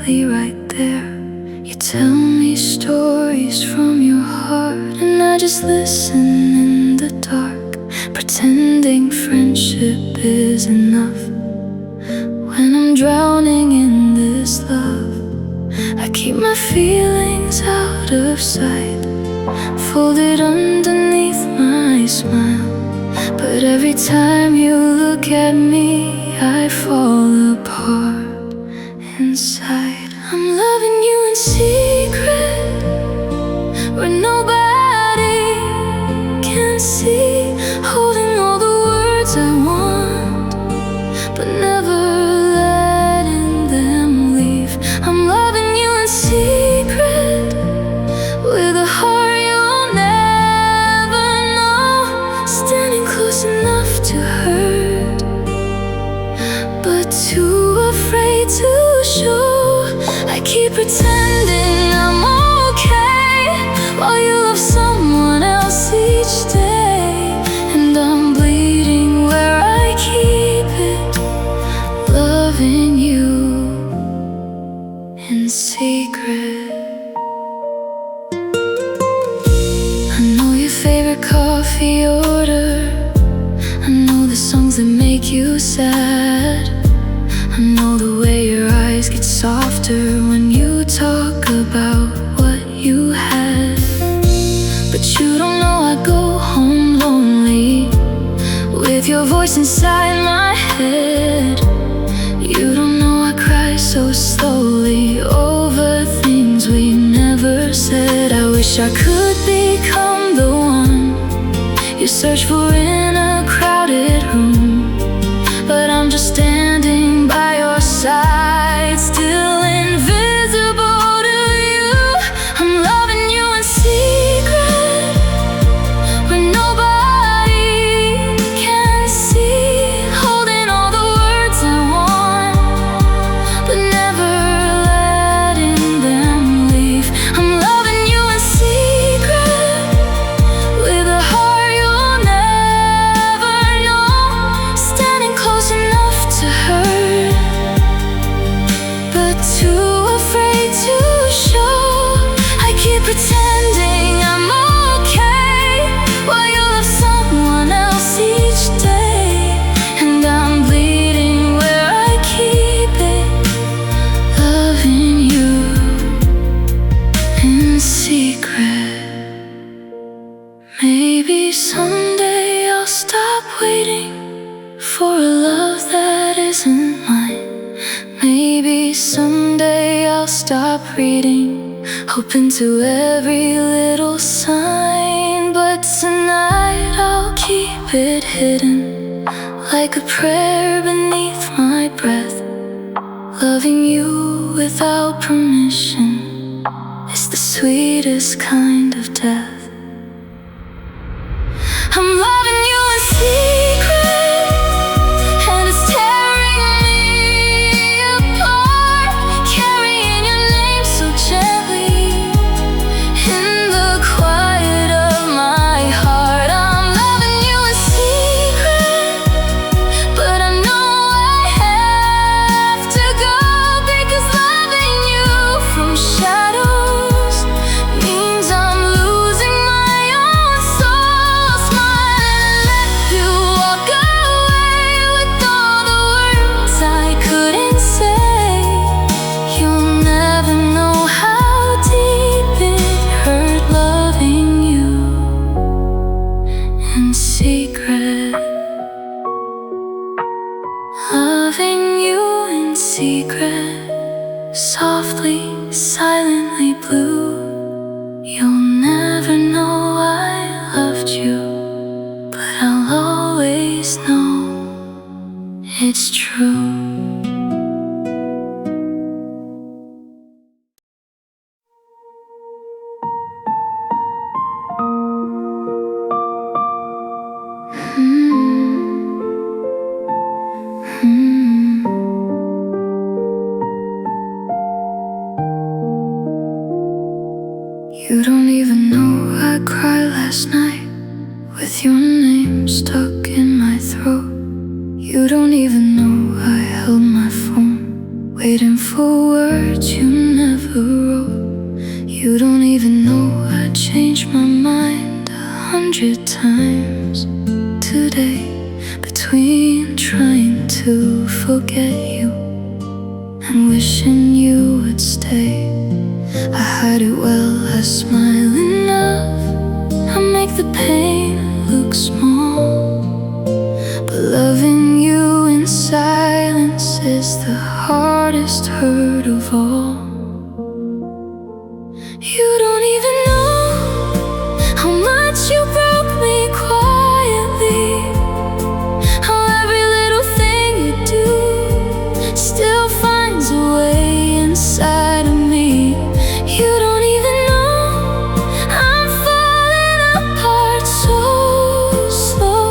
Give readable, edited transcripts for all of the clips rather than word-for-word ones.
quietly right there. You tell me stories from your heart, and I just listen in the dark, pretending friendship is enough. When I'm drowning in this love, I keep my feelings out of sight, folded underneath my smile. But every time you look at me, I fall apart inside. I'm loving you in secret, where nobody can see, holding all the words I want, but never letting them leave. I'm loving you in secret, with a heart you'll never know, standing close enough to hurt, but too afraid to show. I keep pretending I'm okay, while you love someone else each day. And I'm bleeding where I keep it, loving you in secret. I know your favorite coffee order, I know the songs that make you sad, I know the way your eyes get softer when you talk about what you had. But you don't know I go home lonely, with your voice inside my head. You don't know I cry so slowly over things we never said. I wish I could become the one you search for in a crowded room, but I'm just standing by your side, still invisible to you. I'm loving you in secret, where nobody can see, holding all the words I want, but never letting them leave. I'm loving you in secret, with a heart you'll never know, standing close enough to hurt, but too afraid to show. I keep pretending I'm okay, while you love someone else each day. And I'm bleeding where I keep it, loving you in secret. Maybe someday I'll stop waiting for a love that isn't mine. Maybe someday I'll stop reading, hoping to every little sign. But tonight I'll keep it hidden, like a prayer beneath my breath. Loving you without permission is the sweetest kind of death. I'm loving you in secret, and it's tearing me apart, carrying your name so gently in the quiet of my heart. I'm loving you in secret, but I know I have to go, because loving you from shadows means I'm losing my own soul. Smile and let you walk away with all the words I couldn't say. You'll never know how deep it hurt, loving you in secret. Loving you in secret, softly, silently blue. You'll never know I loved you, but I'll always know it's true. You don't even know I cried last night with your name stuck in my throat. You don't even know I held my phone, waiting beautiful words you never wrote. You don't even know I changed my mind 100 times today, between trying to forget you and wishing you would stay. I hide it well, I smile enough, I make the pain look small. But loving you in silence is the hardest hurt of all. You don't even know how much you broke me quietly, how every little thing you do still finds a way inside of me. You don't even know I'm falling apart so slow.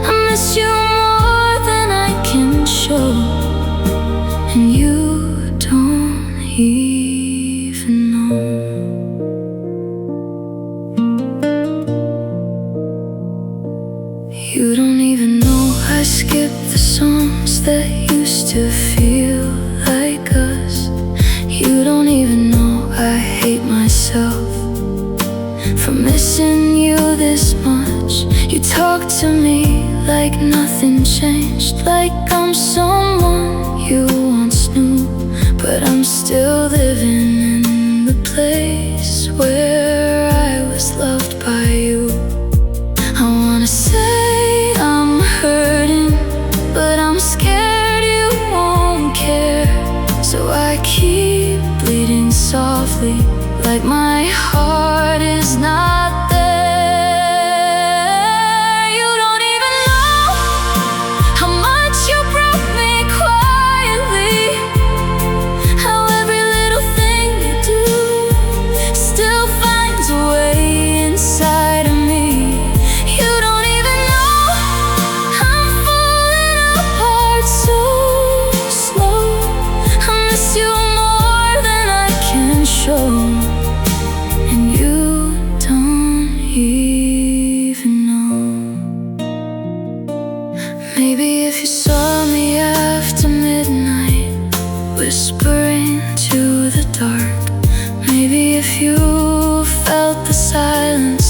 I miss you more than I can show, and you don't even know. You don't even know I skip the songs that used to feel like us. You don't even know I hate myself for missing you this much. You talk to me like nothing changed, like I'm someone you once knew. But I'm still living in the place where I was loved by you. I wanna say I'm hurting, but I'm scared you won't care. So I keep bleeding softly, like my heart is not there. You don't even know how much you broke me quietly, how every little thing you do still finds a way inside of me. You don't even know I'm falling apart so slow. I miss you more than I can show, and you don't even know. Maybe if you saw me after midnight, whispering to the dark, maybe if you felt the silence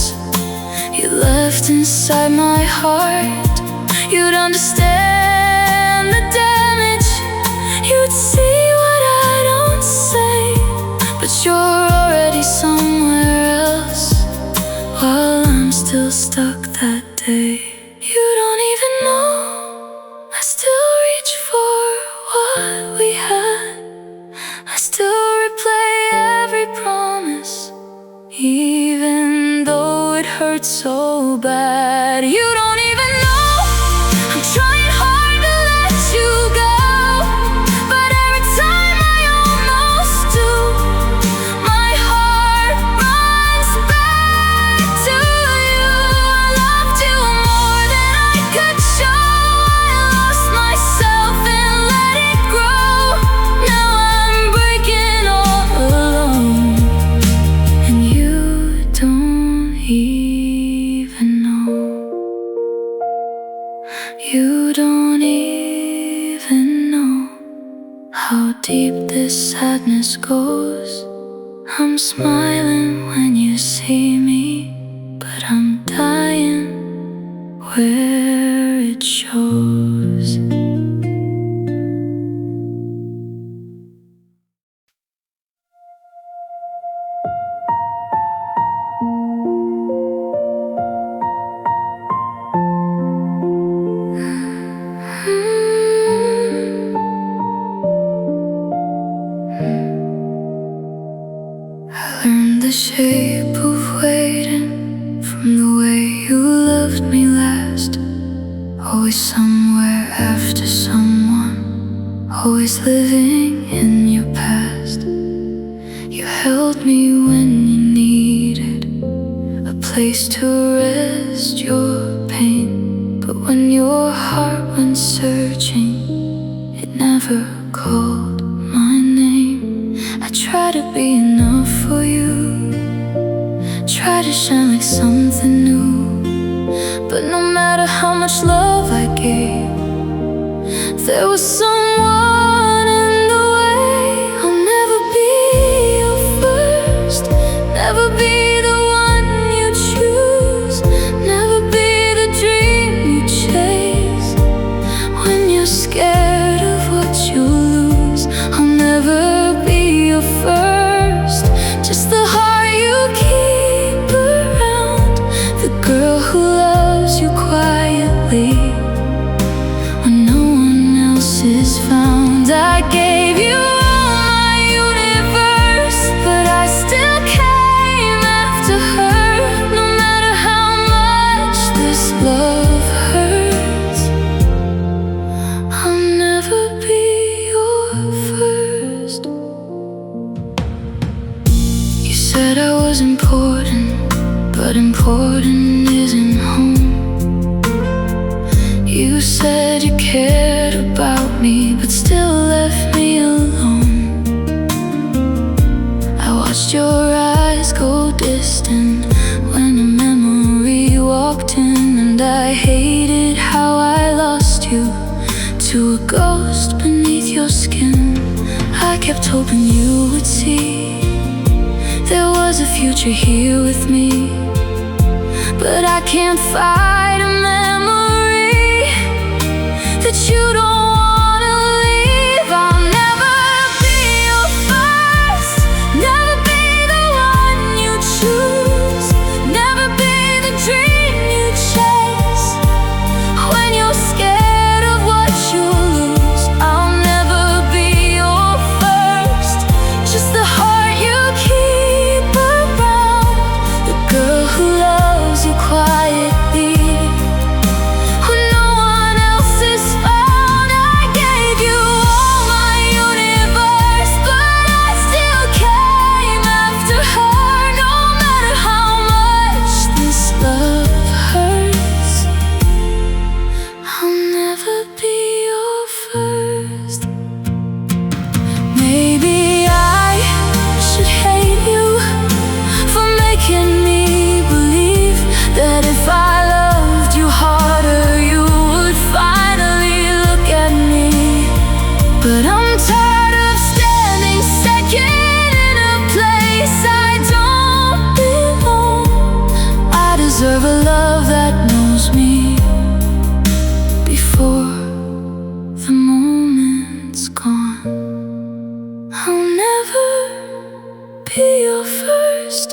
you left inside my heart, you'd understand the damage. You'd see what I don't say, but you're already somewhere else while I'm still stuck that day. You don't even know I still reach for what we had. I still replay every promise, even though it hurts so bad. You don't even know I'm trying hard to let you go, but every time I almost do, my heart runs back to you. I loved you more than I could show. I lost myself and let it grow. Now I'm breaking all alone, and you don't even know. You don't even know how deep this sadness goes. I'm smiling when you see me, but I'm dying where it shows. I learned the shape of waiting from the way you loved me last. Always somewhere after someone, always living in your past. You held me when you needed a place to rest your pain, but when your heart went searching, it never called my name. I try to be enough for you, try to shine like something new, but no matter how much love I gave, there was someone in the way. was important, but important isn't home. You said you cared about me, but still left me alone. I watched your eyes go distant when a memory walked in, and I hated how I lost you to a ghost beneath your skin. I kept hoping you would see there was a future here with me, but I can't fight a memory that you don't wanna leave. I'll never be your first, never be the one you choose, never be the dream you chase. When you're scared of what you'll lose, I'll never be your first, just the heart you keep around, the girl who loves you quietly when no one else is found. I gave you all my universe, but I still came after her. No matter how much this love hurts, I'll never be your first. Maybe I should hate you for making me believe that if I loved you harder, you would finally look at me. But I'm tired of standing second in a place I don't belong. I deserve a love that knows me before the moment's gone. I'll never be your first,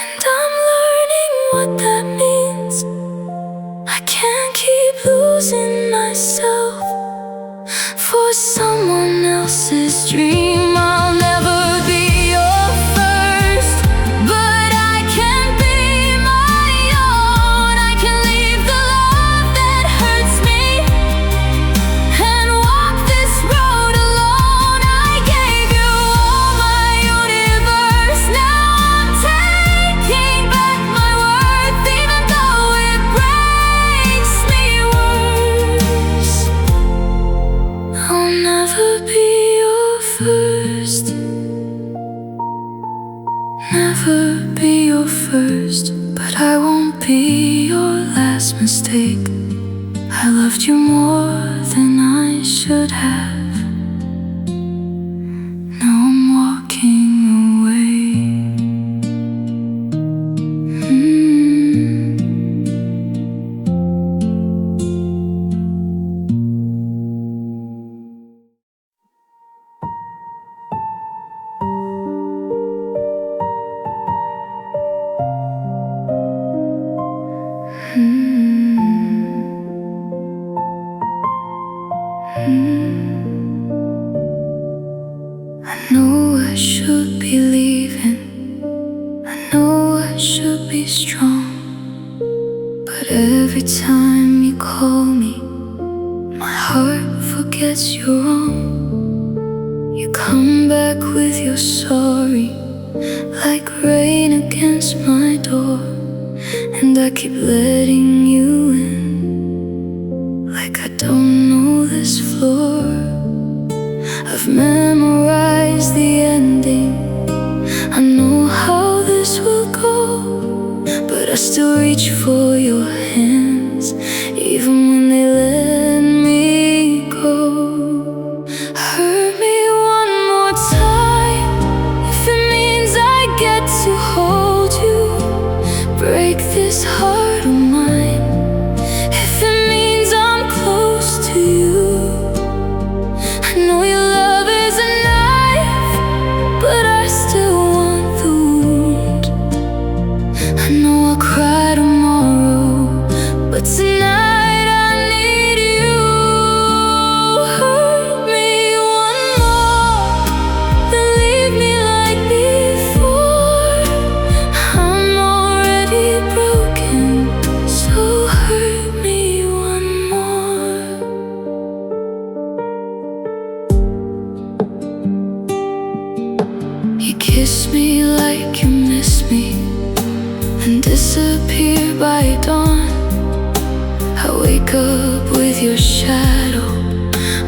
and I'm learning what that means. I can't keep losing myself for someone else's dream. I'll never be your first, but I can be my own. I can leave the love that hurts me and walk this road alone. I gave you all my universe, now I'm taking back my worth, even though it breaks me worse. I'll never be your first, never be your first, but I won't be your last mistake. I loved you more than I should have. Now I'm walking away. I know I should be leaving, I know I should be strong, but every time you call me, my heart forgets you're wrong. You come back with your sorry, like rain against my door, and I keep letting you in, like I don't know this floor. I've memorized the ending, I know how this will go, but I still reach for your hands, even when they let me go. Hurt me one more time, if it means I get to hold you. Break this heart of mine, if it means I'm close to you. I know your love is a knife, but I still want the wound. I know I'll cry tomorrow, but tonight I need you. Hurt me one more, then leave me like before. I'm already broken, kiss me like you miss me, and disappear by dawn. I wake up with your shadow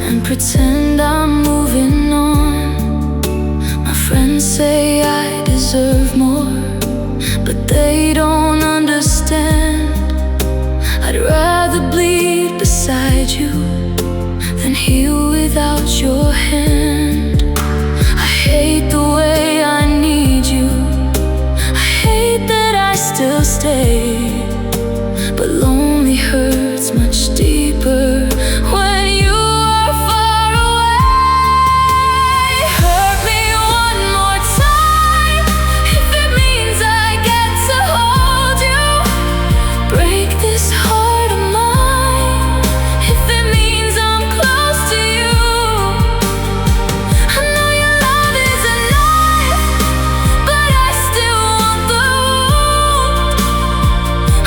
and pretend I'm moving on. My friends say I deserve more, but they don't understand. I'd rather bleed beside you than heal without your hand. I hate the way I need you, I hate that I still stay, but lonely hurts much deeper when you are far away. Hurt me one more time if it means I get to hold you. Break this heart of mine if it means I'm close to you. I know your love is a knife, but I still want the wound.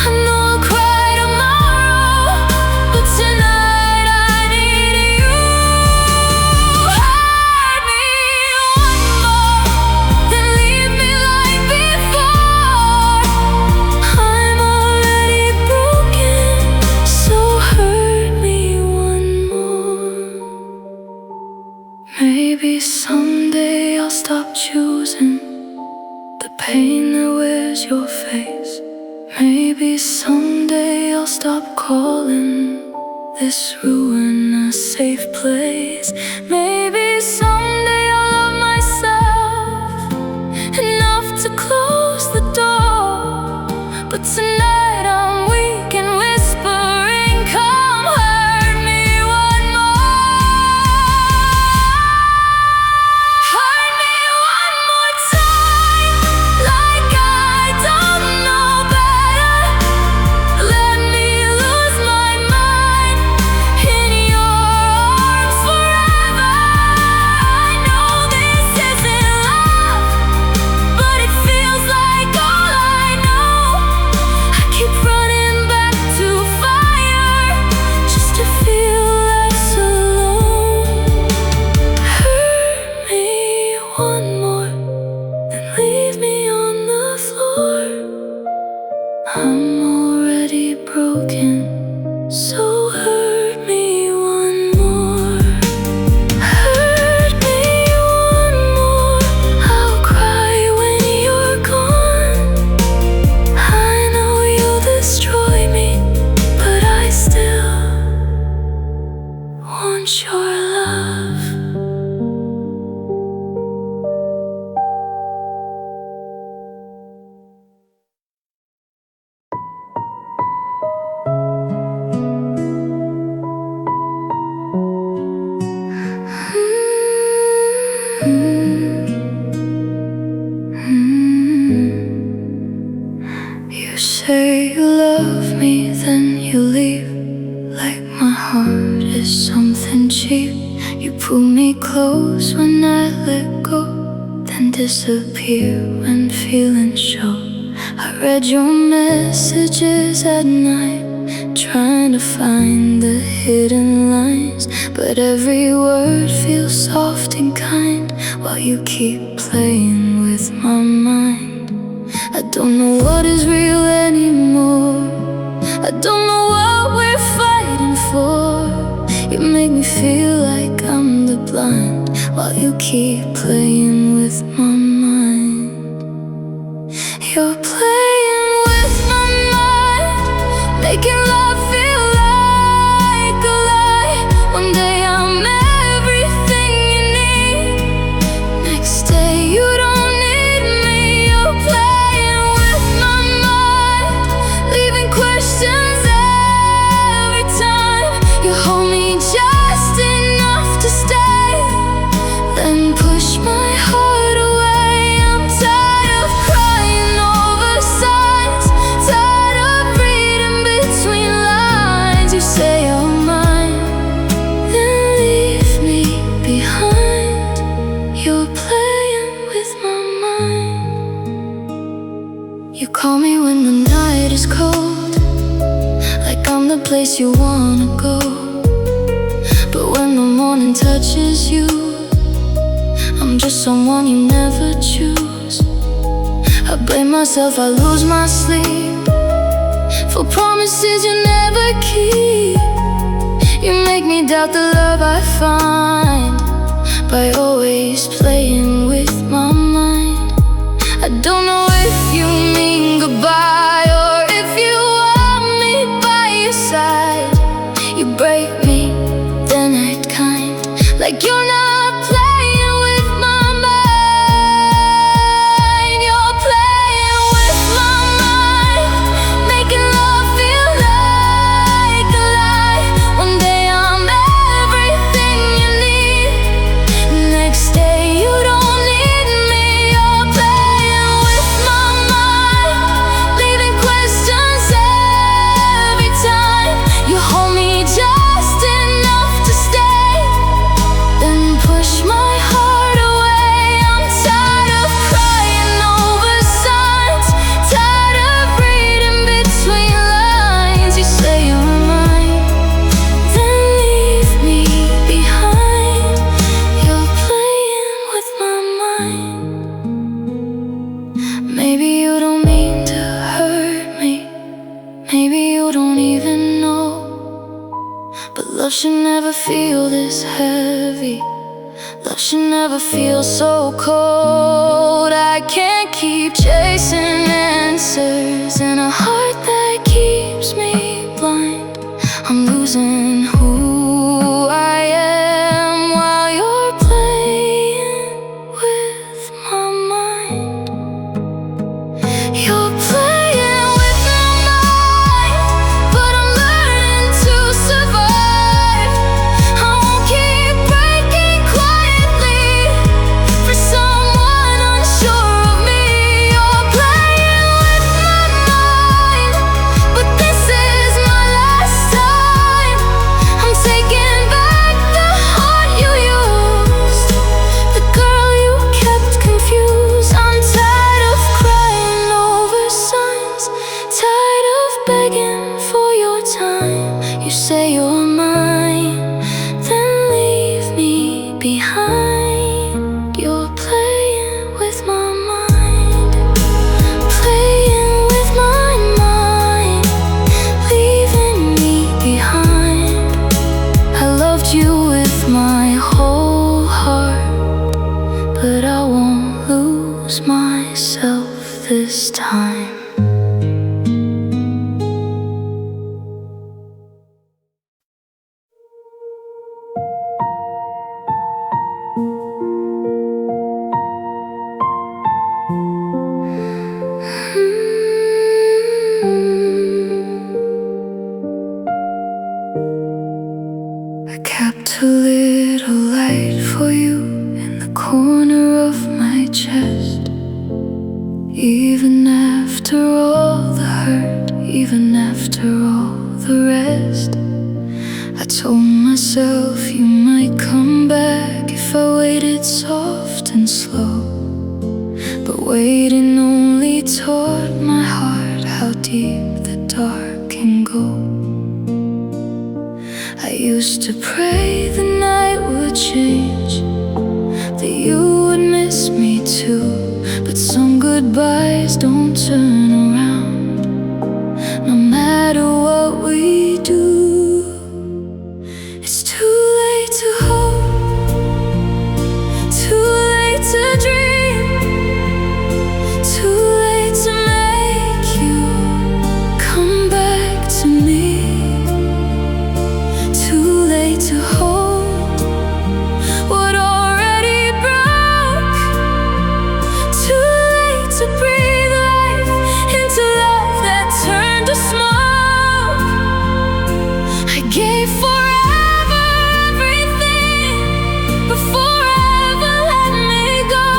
I know I'll cry tomorrow, but tonight I need you. Hurt me one more, then leave me like before. I'm already broken, so hurt me one more. Maybe someday I'll stop choosing the pain that wears your face. Maybe someday I'll stop calling this ruin a safe place. Maybe someday I'll love myself enough to close the door, but tonight I'm weak and whispering, come hurt me one more. Hurt me one more time, like I don't know better. Let me lose my mind in your arms forever. I know this isn't love, but it feels like all I know. I keep running back to fire just to feel less alone. Hurt me one more, then leave me on the floor. I'm already broken, so hurt me one more. Hurt me one more, I'll cry when you're gone. I know you'll destroy me, but I still want your love. You say you love me, then you leave, like my heart is something cheap. You pull me close when I let go, then disappear when feelings show. I read your messages at night, trying to find the hidden lines, but every word feels soft and kind while you keep playing with my mind. I don't know what is real anymore, I don't know what we're fighting for. You make me feel like I'm the blind while you keep playing with my mind. You're playing with my mind, making love feel like a lie. One day I'm everything you need, next day you don't need me. You're playing with my mind, leaving questions every time. You hold me just enough to stay, then push my heart away. I'm tired of crying over signs, tired of reading between lines. You say you're mine, then leave me behind. You're playing with my mind. You call me when the night is cold, like I'm the place you wanna go. But when the morning touches you, I'm for someone you never choose. I blame myself, I lose my sleep for promises you never keep. You make me doubt the love I find by always playing with my mind. I don't know if you mean goodbye or if you want me by your side. You break me, then act kind, like you're not playing with my mind. You're playing with my mind, making love feel like a lie. One day I'm everything you need, next day you don't need me. You're playing with my mind, leaving questions every time. You hold me just enough to stay, then push my heart away. I'm tired of crying over signs, tired of reading between lines. You say you're mine, then leave me behind. You're playing with my mind. Maybe you don't mean to hurt me, maybe you don't even know, but love should never feel this heavy. Love should never feel so cold. I can't keep chasing answers in a heart that keeps me blind. I'm losing who I am while you're playing with my mind. You're playing with my mind, but I'm learning to survive. I won't keep breaking quietly for someone unsure of me. You're playing with my mind, but this is my last time. I'm taking back the heart you used, the girl you kept confused. I'm tired of crying over signs, tired of begging for your time. You say you're mine, then leave me behind. You're playing with my mind, playing with my mind, leaving me behind. I loved you with my whole heart, but I won't lose myself this time. I kept a little light for you in the corner of my chest. Even after all the hurt, even after all the rest, I told myself you might come back if I waited soft and slow. But waiting only taught my heart how deep the dark can go. I used to pray the night would change, that you would miss me too. But some goodbyes don't turn around, no matter what we do. It's too late to hope, too late to dream, too late to make you come back to me. Too late to hold what already broke. Too late to breathe life into love that turned to smoke. I gave forever everything before I ever let me go.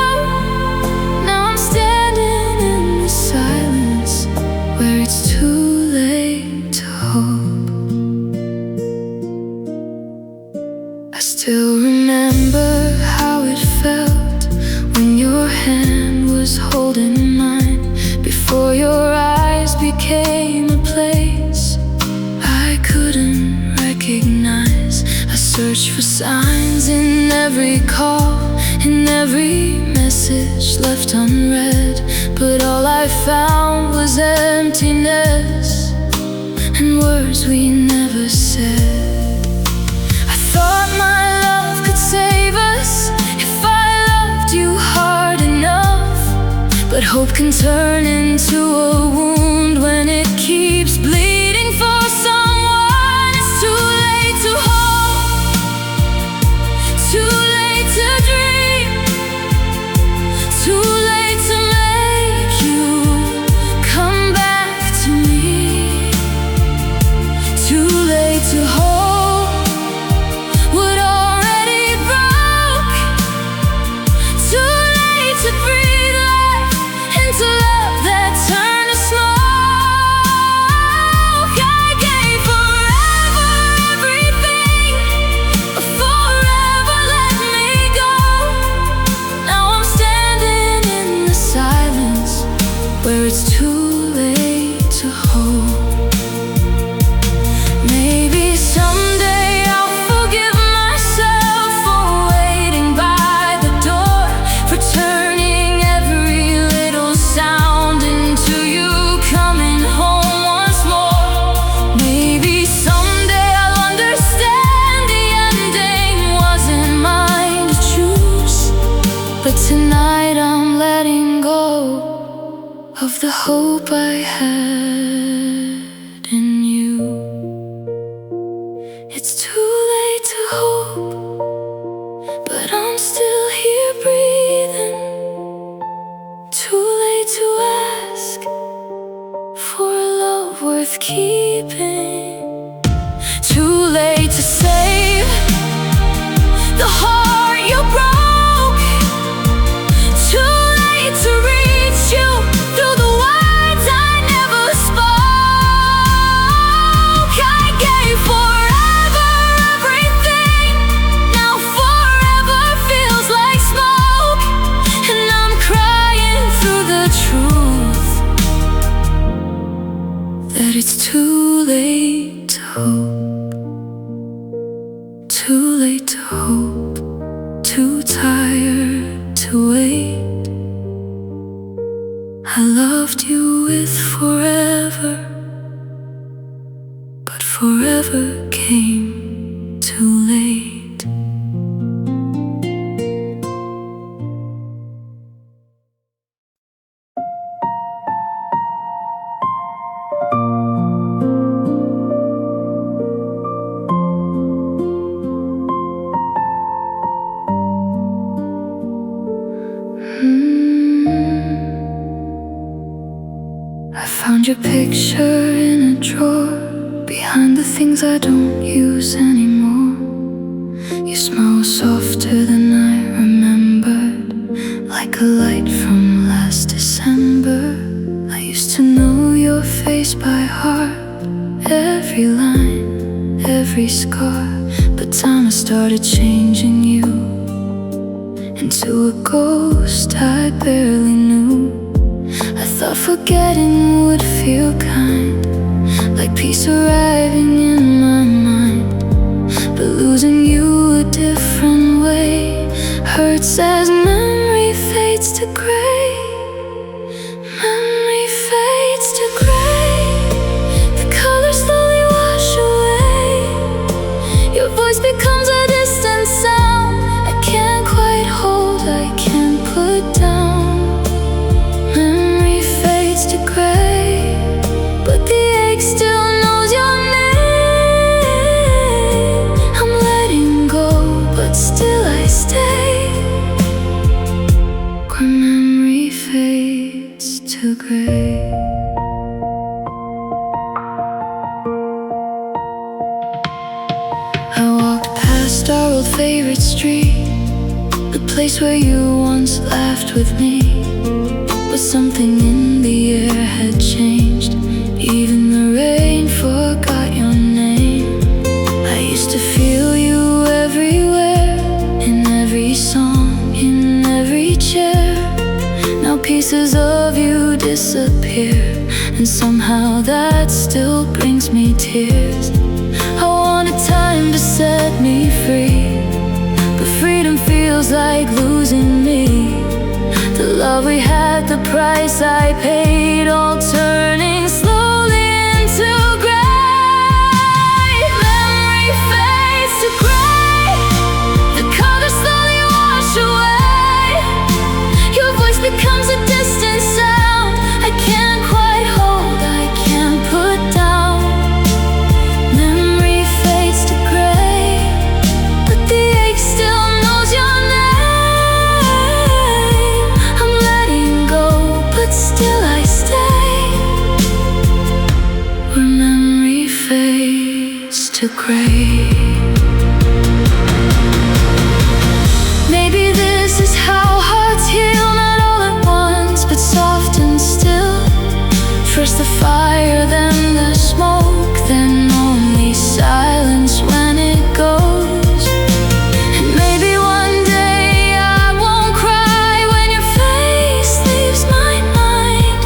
Now I'm standing in the silence where it's too late to hope. I still remember how it felt when your hand was holding mine, before your eyes became a place I couldn't recognize. I searched for signs in every call, in every message left unread. But all I found was emptiness and words we never said. I thought my love could save us if I loved you hard enough, but hope can turn into a wound when it keeps bleeding for someone. It's too late to hope, too late to dream, too late to make you come back to me, too late to hold what already broke, too late to breathe life into love that turned to smoke. I gave forever everything, but forever let me go. Now I'm standing in the silence where it's too late to hold. Maybe someday I'll forgive myself for waiting by the door, for turning every little sound into you coming home once more. Maybe someday I'll understand the ending wasn't mine to choose, but tonight I'm letting go of the hope I had in you. It's too late to hope, but I'm still here breathing. Too late to ask for a love worth keeping. Too late to save the heart you broke. Too late to reach you through the words I never spoke. I gave forever everything, now forever feels like smoke, and I'm crying through the truth that it's too late to hope, too late to hope, too tired to wait. I loved you with forever, but forever came too late. I found your picture in a drawer behind the things I don't use anymore. Your smile was softer than I remembered, like a light from last December. I used to know your face by heart, every line, every scar. But time has started changing you into a ghost I barely knew. I thought forgetting would feel kind, like peace arriving in my mind. But losing you a different way hurts as memory fades to gray. Memory fades to gray. The colors slowly wash away. Your voice becomes a distant sound I can't quite hold, I can't put down. Memory fades to gray, but the ache still knows your name. I'm letting go, but still I stay where memory fades to gray. I walked past our old favorite street, the place where you once laughed with me. But something in the air had changed, even the rain forgot your name. I used to feel you everywhere, in every song, in every chair. Now pieces of you disappear, and somehow that still brings me tears. I wanted time to set me free, but freedom feels like losing price I paid, all turning slowly into gray. Memory fades to gray, the colors slowly wash away. Your voice becomes a distant sound I can't quite hold, I can't put down. Memory fades to gray, but the ache still knows your name. I'm letting go, but still I stay where memory fades to gray. Maybe this is how hearts heal, not all at once, but soft and still. First the fire, then the smoke, then only silence when it goes. And maybe one day I won't cry when your face leaves my mind,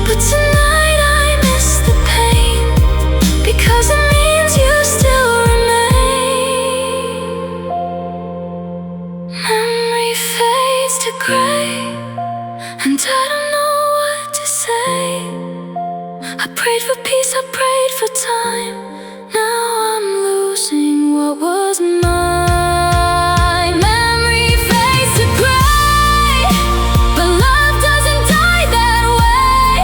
but tonight I miss the pain, because it means you still remain. Memory fades to gray, and I don't know what to say. I prayed for peace, I prayed for time. Now I'm losing what was mine. Memory fades to gray, but love doesn't die that way.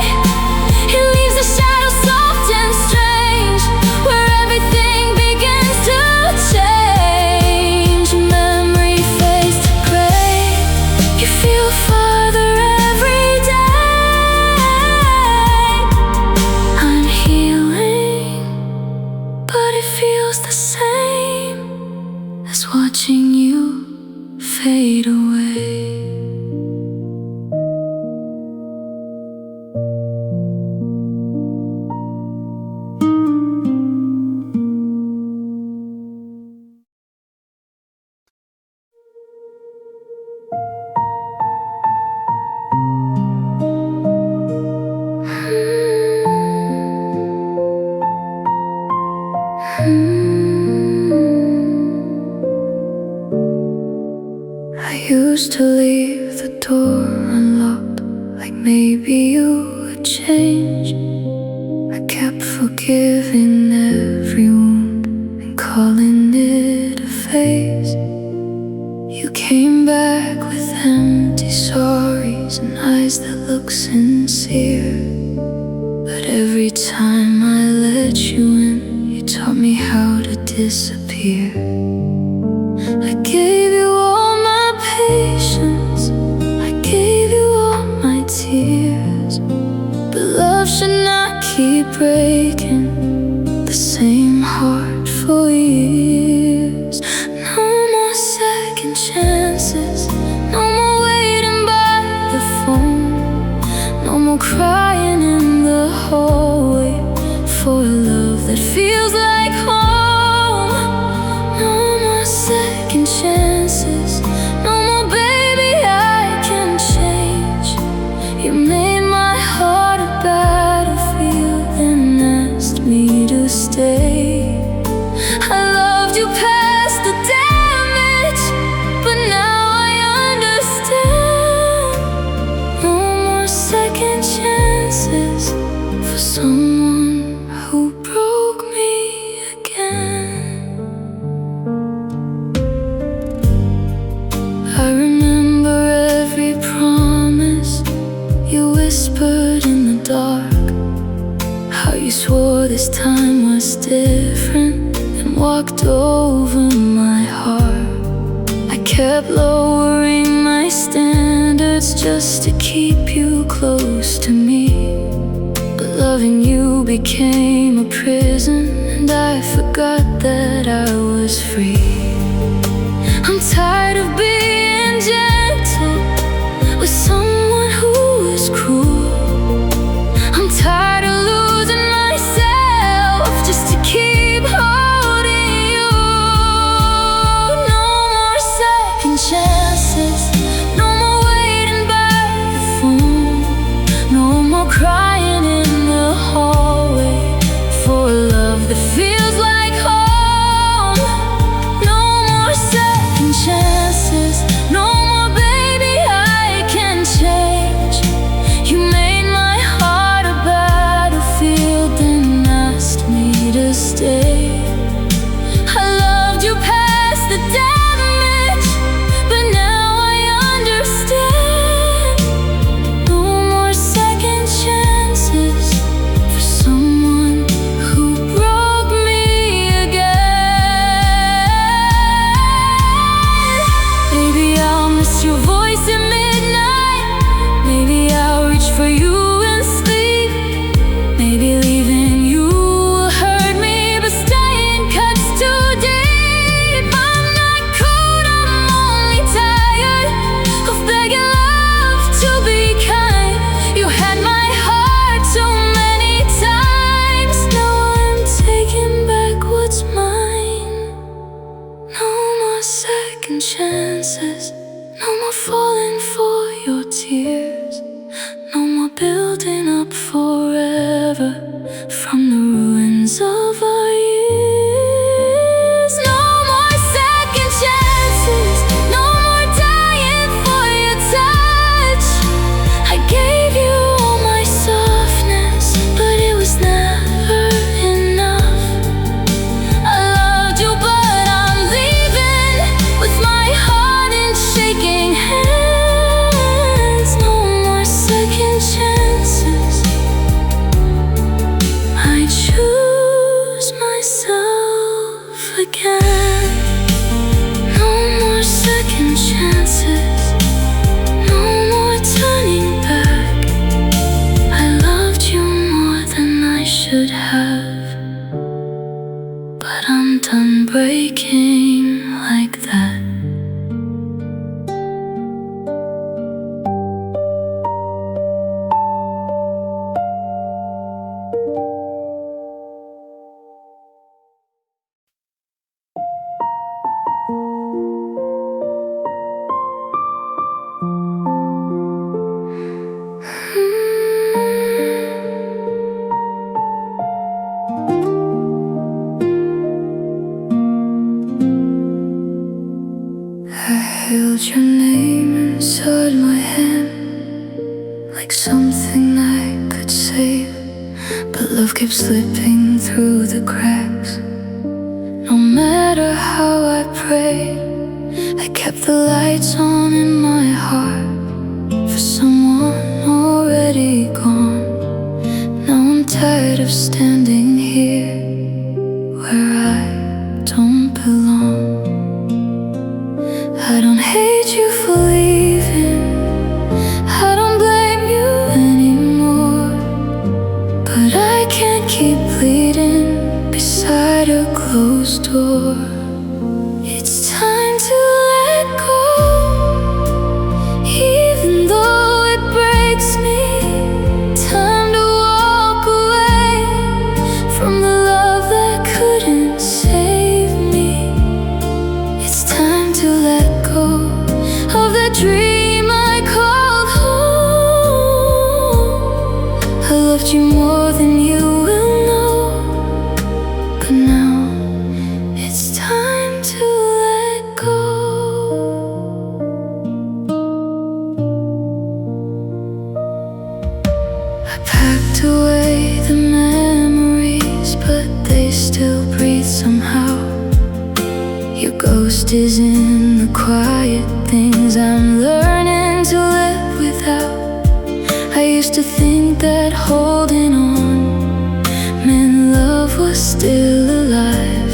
It leaves a shadow soft and strange, where everything begins to change. Memory fades to gray, you feel farther every day. I'm healing, but it feels the same as watching you fade away. I used to leave the door unlocked, like maybe you would change. I kept forgiving every wound and calling it a phase. You came back with empty sorries and eyes that look sincere, but every time I let you in, you taught me how to disappear. I gave you all my patience, I gave you all my tears, but love should not keep breaking the same heart for years. No more second chances, no more waiting by the phone, no more crying in the hallway for a love that feels like home. No more second chances, no more baby I can change. You made my heart a battlefield and asked me to stay. I loved you past the damage, but now I understand. No more second chances for someone who broke me again. I remember every promise you whispered in the dark, how you swore this time was different and walked over my heart. I kept lowering my standards just to keep you close to me, but loving you became a prison, and I forgot that I was free. I'm tired of being gentle with someone who is cruel. I'm tired of losing myself just to keep holding you. No more second chances, no more waiting by the phone, no more crying in the hallway for a love that feels like home. No more second chances, like something I could save, but love kept slipping through the cracks. No matter how I prayed, I kept the lights on in my heart for someone already gone. Now I'm tired of standing here where I don't belong. I don't hate you for leaving, I don't blame you anymore, but I can't keep bleeding beside a closed door. It's time to let go, even though it breaks me. Time to walk away from the love that couldn't save me. It's time to let go of the dream I called home. I loved you more than you will know, but now it's time to let go. I packed away the memories, but they still breathe somehow. Your ghost is in the quiet things I'm learning to live without. I used to think that holding on meant love was still alive,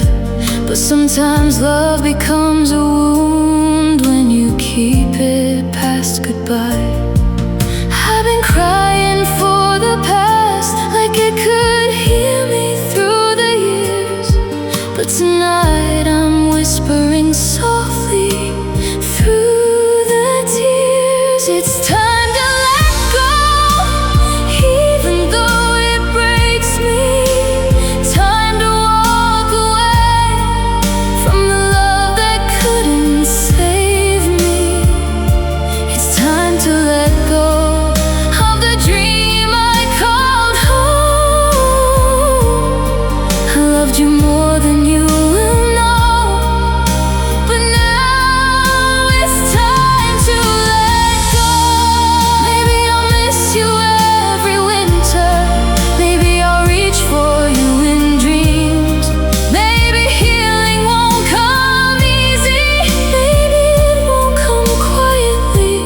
but sometimes love becomes a wound when you keep it past goodbye. I've been crying for the past like it could hear me through the years, but tonight I'm whispering softly through the tears. It's time to let go, even though it breaks me. Time to walk away from the love that couldn't save me. It's time to let go of the dream I called home. I loved you more than you will know, but now it's time to let go. Maybe I'll miss you every winter, maybe I'll reach for you in dreams. Maybe healing won't come easy, maybe it won't come quietly,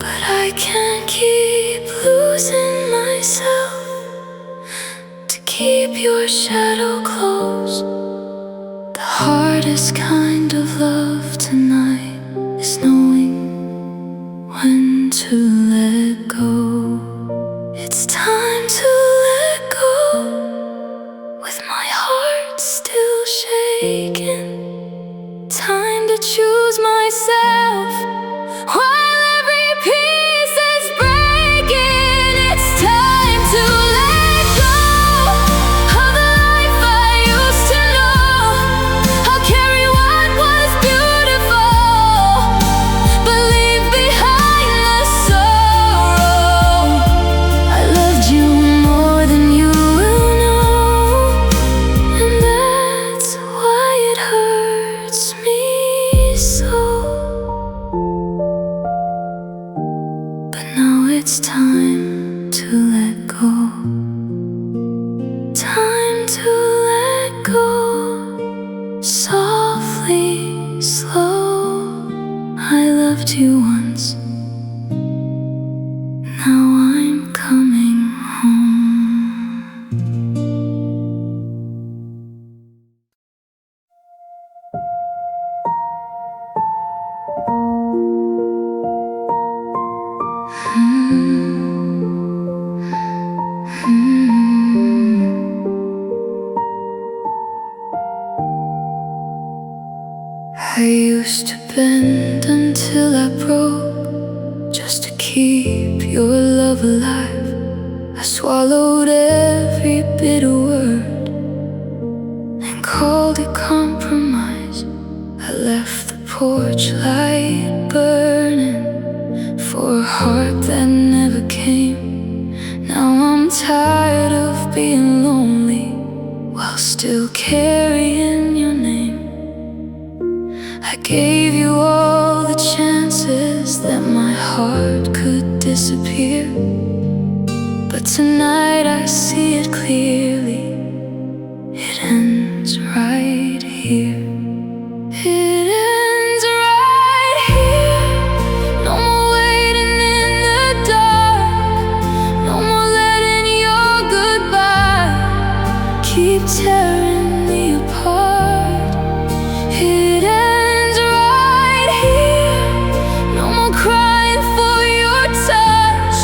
but I can't keep losing myself to keep your shadow close. The hardest kind of love tonight is knowing when to let go. It's time to let go, with my heart still shaking. Time to choose myself while every piece is breaking. It's time to let go of the life I used to know. I'll carry what was beautiful, but leave behind the sorrow. I loved you more than you will know, and that's why it hurts me so. But now it's time to let go. Time to let go. Softly, slow. I loved you once, now I'm coming home. I used to bend until I broke just to keep your love alive. I swallowed every bitter word and called it compromise. I left the porch light burning for a heart that never came. Now I'm tired of being lonely while still carrying your name. I gave you all the chances that my heart could disappear. But tonight I see it clearly. It ends right here. It ends right here. No more waiting in the dark. No more letting your goodbye keep tearing me apart. It ends right here. No more crying for your touch.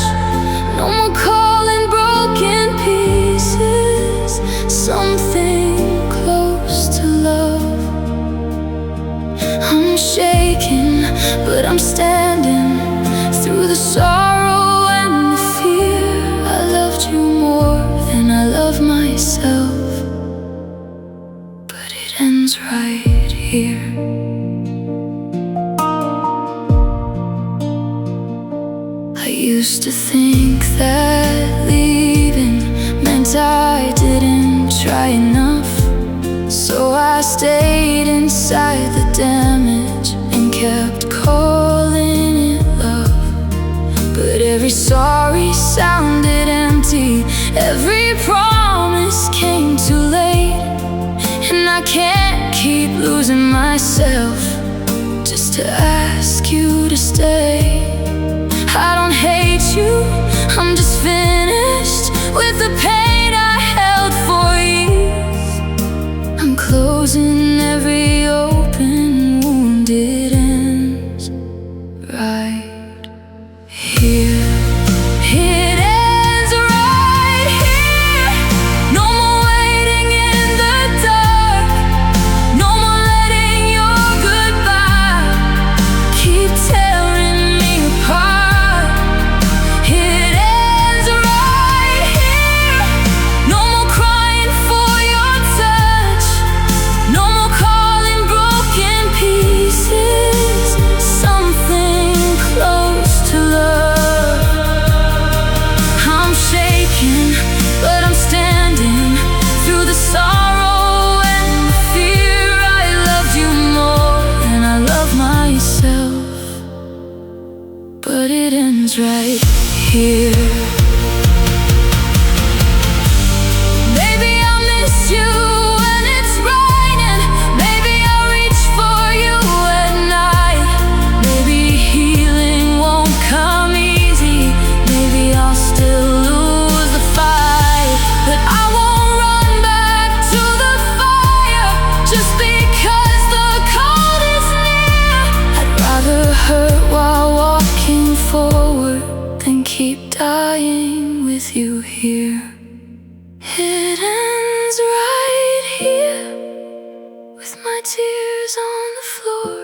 No more calling broken pieces something close to love. I'm shaking, but I'm standing through the sorrow and the fear. I loved you more than I love myself, but it ends right here. I used to think that leaving meant I didn't try enough, so I stayed inside the damage and kept calling it love. But every sorry sounded empty, every promise came too late. And I can't keep losing myself just to ask you to stay. I don't hate you, I'm just finished with the pain I held for years. I'm closing every open wound. It ends right here. It ends right here. No more waiting in the dark. No more letting your goodbye keep tearing me apart. It ends right here. No more crying for your touch. No more calling broken pieces something close to love. I'm shaking, but I'm standing through the sorrow and the fear. I loved you more than I love myself, but it ends right here. Maybe I'll miss you when it's raining. Maybe I'll reach for you at night. Maybe healing won't come easy. Maybe I'll still lose the fight, but I won't run back to the fire just because the cold is near. I'd rather hurt while walking forward than keep dying with you here. It ends right here, with my tears on the floor,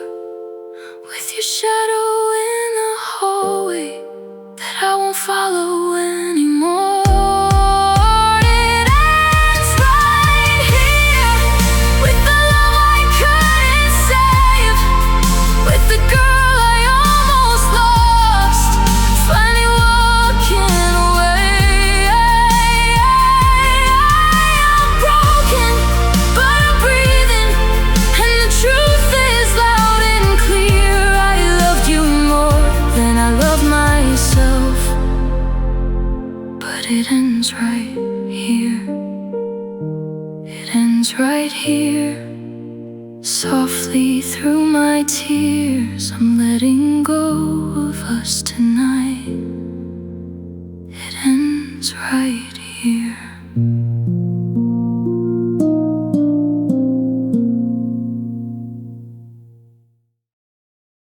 with your shadow in the hallway that I won't follow anymore. It ends right here, with the love I couldn't save, with the girl I almost lost, finally walking away. I'm broken, but I'm breathing, and the truth is loud and clear. I loved you more than I love myself, but it ends right here. It ends right here. Softly through my tears, I'm letting go of us tonight. It ends right